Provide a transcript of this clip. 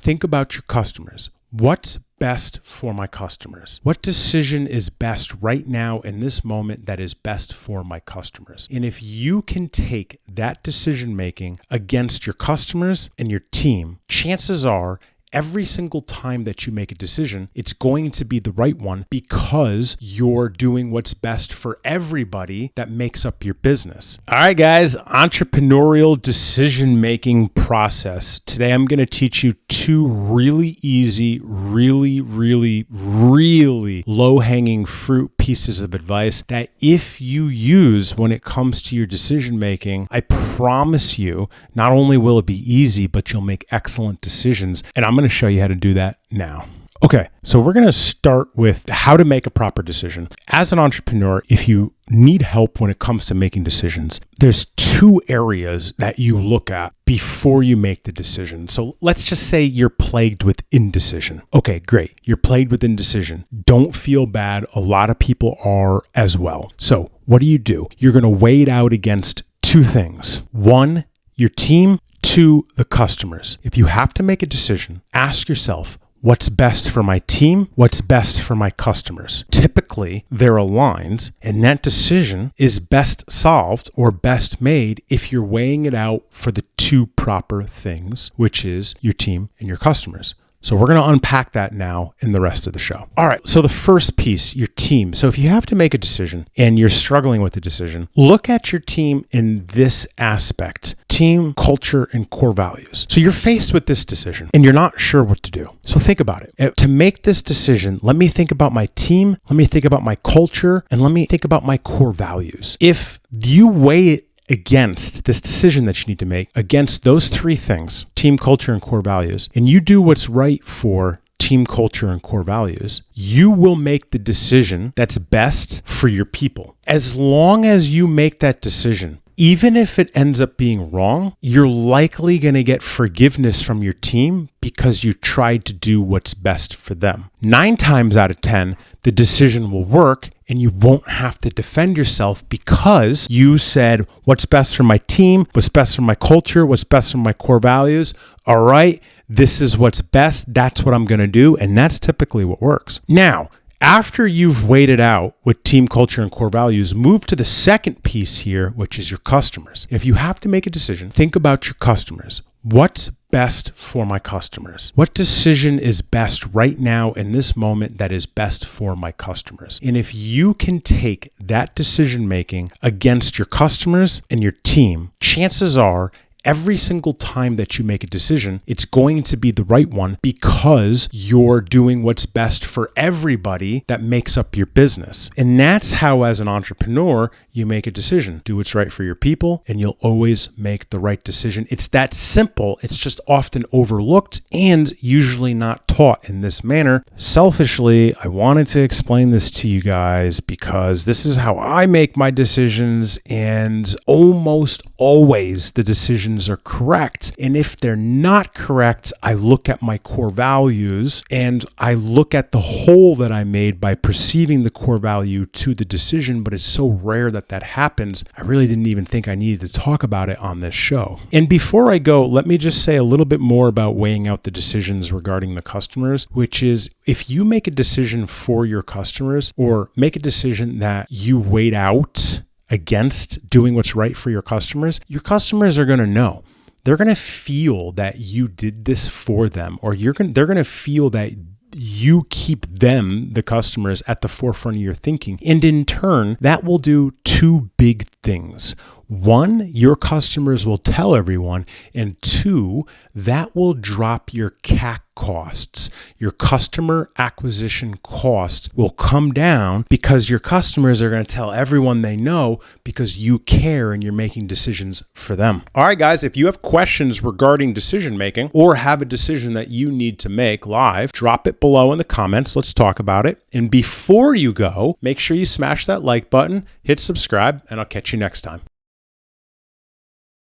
think about your customers. What's best for my customers? What decision is best right now in this moment that is best for my customers? And if you can take that decision making against your customers and your team, chances are every single time that you make a decision, it's going to be the right one because you're doing what's best for everybody that makes up your business. All right, guys, entrepreneurial decision-making process. Today, I'm going to teach you two really easy, really low-hanging fruit pieces of advice that if you use when it comes to your decision-making, I promise you, not only will it be easy, but you'll make excellent decisions. And I'm going to show you how to do that now. Okay, so we're going to start with how to make a proper decision. As an entrepreneur, if you need help when it comes to making decisions, there's two areas that you look at before you make the decision. So let's just say you're plagued with indecision. Okay, great. You're plagued with indecision. Don't feel bad. A lot of people are as well. So what do? You're going to weigh it out against two things. One, your team. Two, the customers. If you have to make a decision, ask yourself, what's best for my team? What's best for my customers? Typically, they're aligned, and that decision is best solved or best made if you're weighing it out for the two proper things, which is your team and your customers. So we're going to unpack that now in the rest of the show. All right. So the first piece, your team. So if you have to make a decision and you're struggling with the decision, look at your team in this aspect: team, culture, and core values. So you're faced with this decision and you're not sure what to do. So think about it. To make this decision, let me think about my team, let me think about my culture, and let me think about my core values. If you weigh it against this decision that you need to make, against those three things, team, culture, and core values, and you do what's right for team, culture, and core values, you will make the decision that's best for your people. As long as you make that decision, even if it ends up being wrong, you're likely going to get forgiveness from your team because you tried to do what's best for them. 9 times out of 10, the decision will work and you won't have to defend yourself because you said, what's best for my team, what's best for my culture, what's best for my core values. All right, this is what's best. That's what I'm going to do. And that's typically what works. Now, after you've weighed it out with team, culture, and core values, move to the second piece here, which is your customers. If you have to make a decision, think about your customers. What's best for my customers? What decision is best right now in this moment that is best for my customers? And if you can take that decision making against your customers and your team, chances are every single time that you make a decision, it's going to be the right one because you're doing what's best for everybody that makes up your business. And that's how, as an entrepreneur, you make a decision. Do what's right for your people, and you'll always make the right decision. It's that simple. It's just often overlooked and usually not taught in this manner. Selfishly, I wanted to explain this to you guys because this is how I make my decisions, and almost always the decisions are correct. And if they're not correct, I look at my core values and I look at the whole that I made by perceiving the core value to the decision, but it's so rare that happens. I really didn't even think I needed to talk about it on this show. And before I go, let me just say a little bit more about weighing out the decisions regarding the customers, which is if you make a decision for your customers or make a decision that you weighed out against doing what's right for your customers are going to know. They're going to feel that you did this for them, or they're going to feel that you keep them, the customers, at the forefront of your thinking. And in turn, that will do two big things. One, your customers will tell everyone. And two, that will drop your CAC costs. Your customer acquisition costs will come down because your customers are going to tell everyone they know because you care and you're making decisions for them. All right, guys, if you have questions regarding decision making or have a decision that you need to make live, drop it below in the comments. Let's talk about it. And before you go, make sure you smash that like button, hit subscribe, and I'll catch you next time.